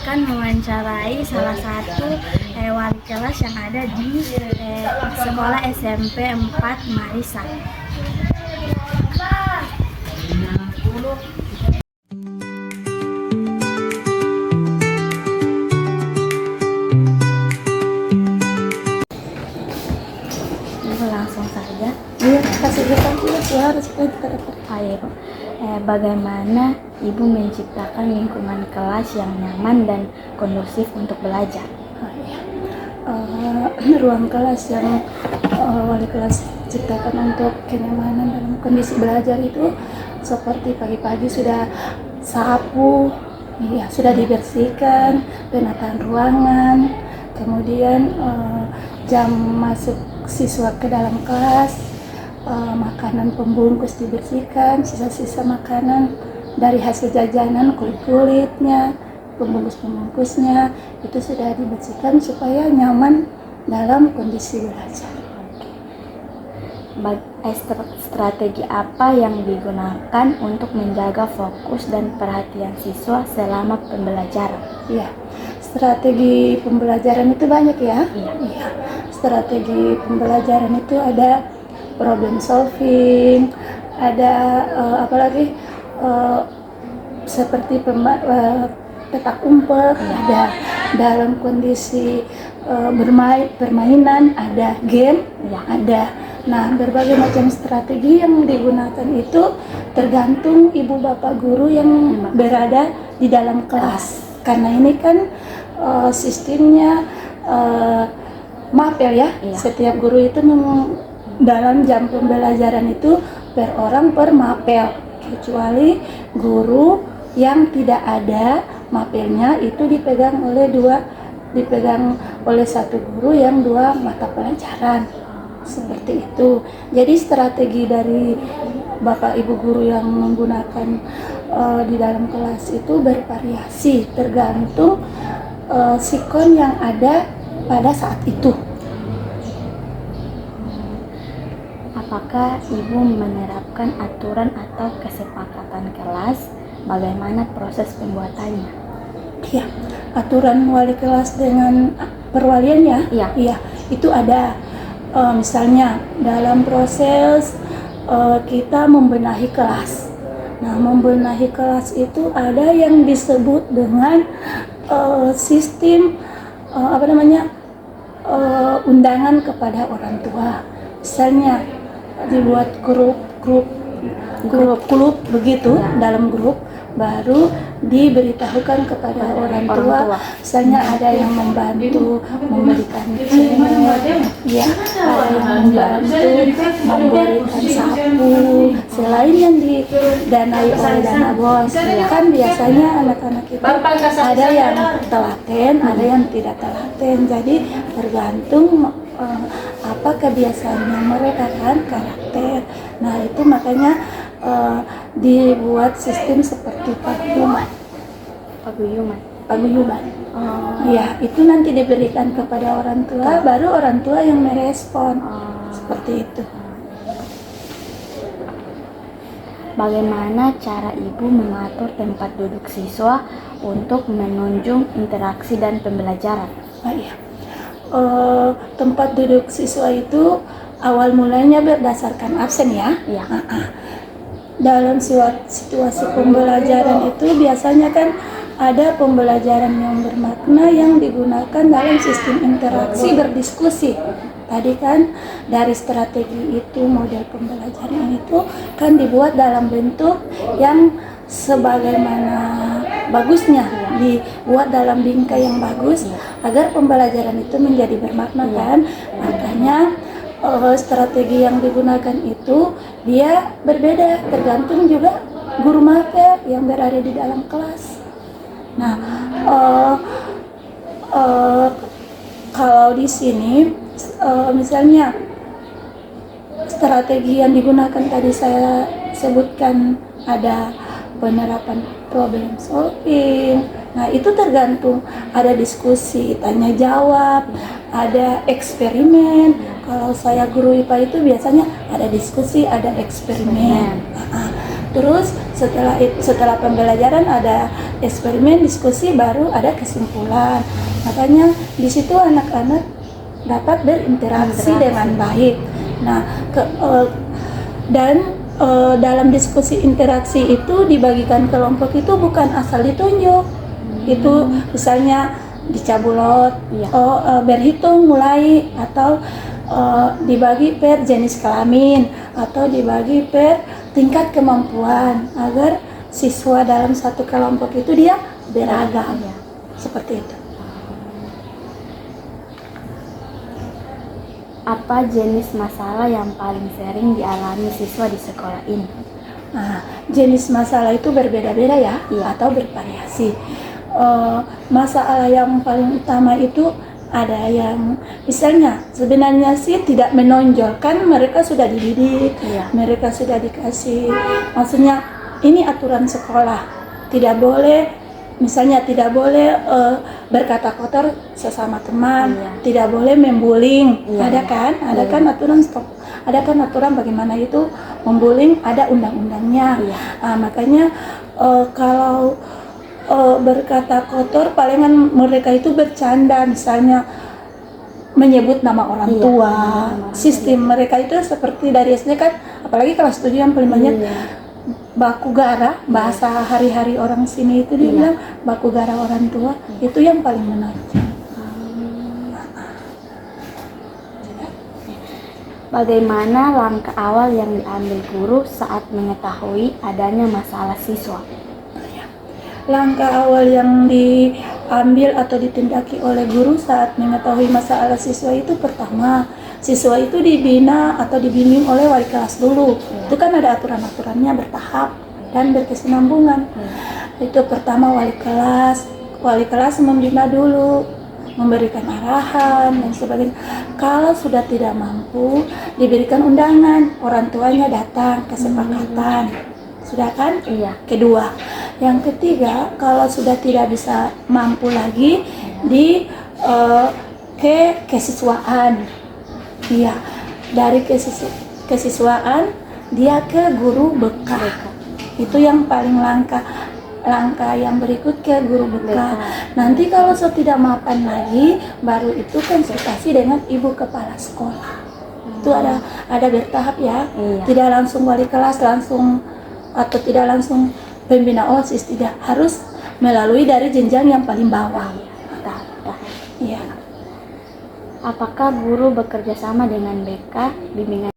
akan mewawancarai salah satu wali kelas yang ada di sekolah SMP 4 Marisa. Langsung saja. Iya, kasih dulu suara supaya kita dapat. Ayo, bagaimana Ibu menciptakan lingkungan kelas yang nyaman dan kondusif untuk belajar? Ruang kelas yang wali kelas ciptakan untuk kenyamanan dalam kondisi belajar itu seperti pagi-pagi sudah sapu, ya sudah dibersihkan, penataan ruangan, kemudian jam masuk siswa ke dalam kelas, makanan pembungkus dibersihkan, sisa-sisa makanan dari hasil jajanan, kulit-kulitnya, pembungkus-pembungkusnya itu sudah dibersihkan supaya nyaman dalam kondisi belajar. Strategi apa yang digunakan untuk menjaga fokus dan perhatian siswa selama pembelajaran? Iya, strategi pembelajaran itu banyak ya. Iya. Strategi pembelajaran itu ada problem solving, ada apalagi seperti petak umpet, ada dalam kondisi permainan, ada game, ada. Nah, berbagai macam strategi yang digunakan itu tergantung ibu bapak guru yang berada di dalam kelas. Karena ini kan sistemnya mapel ya. Setiap guru itu dalam jam pembelajaran itu per orang per mapel, kecuali guru yang tidak ada mapelnya itu dipegang oleh satu guru yang 2 mata pelajaran. Seperti itu. Jadi strategi dari bapak ibu guru yang menggunakan di dalam kelas itu bervariasi tergantung sikon yang ada pada saat itu. Apakah Ibu menerapkan aturan atau kesepakatan kelas? Bagaimana proses pembuatannya? Iya, aturan wali kelas dengan perwaliannya. Iya, itu ada. Misalnya dalam proses kita membenahi kelas. Nah, membenahi kelas itu ada yang disebut dengan sistem undangan kepada orang tua. Misalnya dibuat grup begitu, dalam grup baru diberitahukan kepada orang tua. Misalnya ada yang membantu memberikan cemilan, ya, ada yang membantu memberikan sapu, selain yang didanai oleh dana bos. Kan biasanya anak-anak itu ada yang telaten, ada yang tidak telaten. Jadi tergantung apa kebiasaannya mereka kan, karakter. Nah, itu makanya dibuat sistem seperti paguyuban. Ya, itu nanti diberikan kepada orang tua, baru orang tua yang merespon. Seperti itu. Bagaimana cara Ibu mengatur tempat duduk siswa untuk menunjang interaksi dan pembelajaran? Tempat duduk siswa itu awal mulanya berdasarkan absen ya. Dalam situasi pembelajaran itu biasanya kan ada pembelajaran yang bermakna yang digunakan dalam sistem interaksi berdiskusi. Tadi kan dari strategi itu, model pembelajaran itu kan dibuat dalam bentuk yang sebagaimana bagusnya, dibuat dalam bingkai yang bagus agar pembelajaran itu menjadi bermakna kan. Makanya strategi yang digunakan itu dia berbeda tergantung juga guru mapel yang berada di dalam kelas. Nah, kalau di sini misalnya strategi yang digunakan tadi saya sebutkan ada penerapan problem solving. Nah, itu tergantung, ada diskusi, tanya jawab, ada eksperimen. Kalau saya guru IPA itu biasanya ada diskusi, ada eksperimen. Terus setelah pembelajaran ada eksperimen, diskusi, baru ada kesimpulan. Makanya di situ anak-anak dapat berinteraksi dengan baik. Nah, dalam diskusi interaksi itu dibagikan kelompok itu bukan asal ditunjuk. Itu misalnya dicabulot, berhitung mulai, atau dibagi per jenis kelamin, atau dibagi per tingkat kemampuan, agar siswa dalam satu kelompok itu dia beragam. Seperti itu. Apa jenis masalah yang paling sering dialami siswa di sekolah ini? Nah, jenis masalah itu berbeda-beda ya, atau bervariasi. Masalah yang paling utama itu ada yang misalnya sebenarnya sih tidak menonjol, kan mereka sudah dididik, mereka sudah dikasih, maksudnya ini aturan sekolah, tidak boleh, misalnya tidak boleh berkata kotor sesama teman, tidak boleh membullying, ada kan aturan stop, ada kan aturan bagaimana itu membullying, ada undang-undangnya. Makanya kalau berkata kotor, palingan mereka itu bercanda, misalnya menyebut nama orang tua. Sistem mereka itu seperti dari SD kan, apalagi kelas 7 yang paling banyak baku gara, bahasa hari-hari orang sini itu dibilang baku gara orang tua, itu yang paling menonjol. Bagaimana langkah awal yang diambil guru saat mengetahui adanya masalah siswa? Langkah awal yang diambil atau ditindaki oleh guru saat mengetahui masalah siswa itu, pertama, siswa itu dibina atau dibimbing oleh wali kelas dulu. Itu kan ada aturan-aturannya bertahap dan berkesinambungan. Itu pertama wali kelas membina dulu, memberikan arahan dan sebagainya. Kalau sudah tidak mampu, diberikan undangan, orang tuanya datang, kesepakatan. Sudah kan? Kedua. Yang ketiga, kalau sudah tidak bisa mampu lagi, kesiswaan. Dari kesiswaan dia ke guru BK. Itu yang paling langka yang berikut ke guru BK. Nanti kalau sudah tidak mapan lagi, baru itu konsultasi dengan ibu kepala sekolah. Itu ada bertahap ya. Tidak langsung wali kelas langsung, atau tidak langsung pembina OSIS, tidak, harus melalui dari jenjang yang paling bawah. Apakah guru bekerja sama dengan BK bimbingan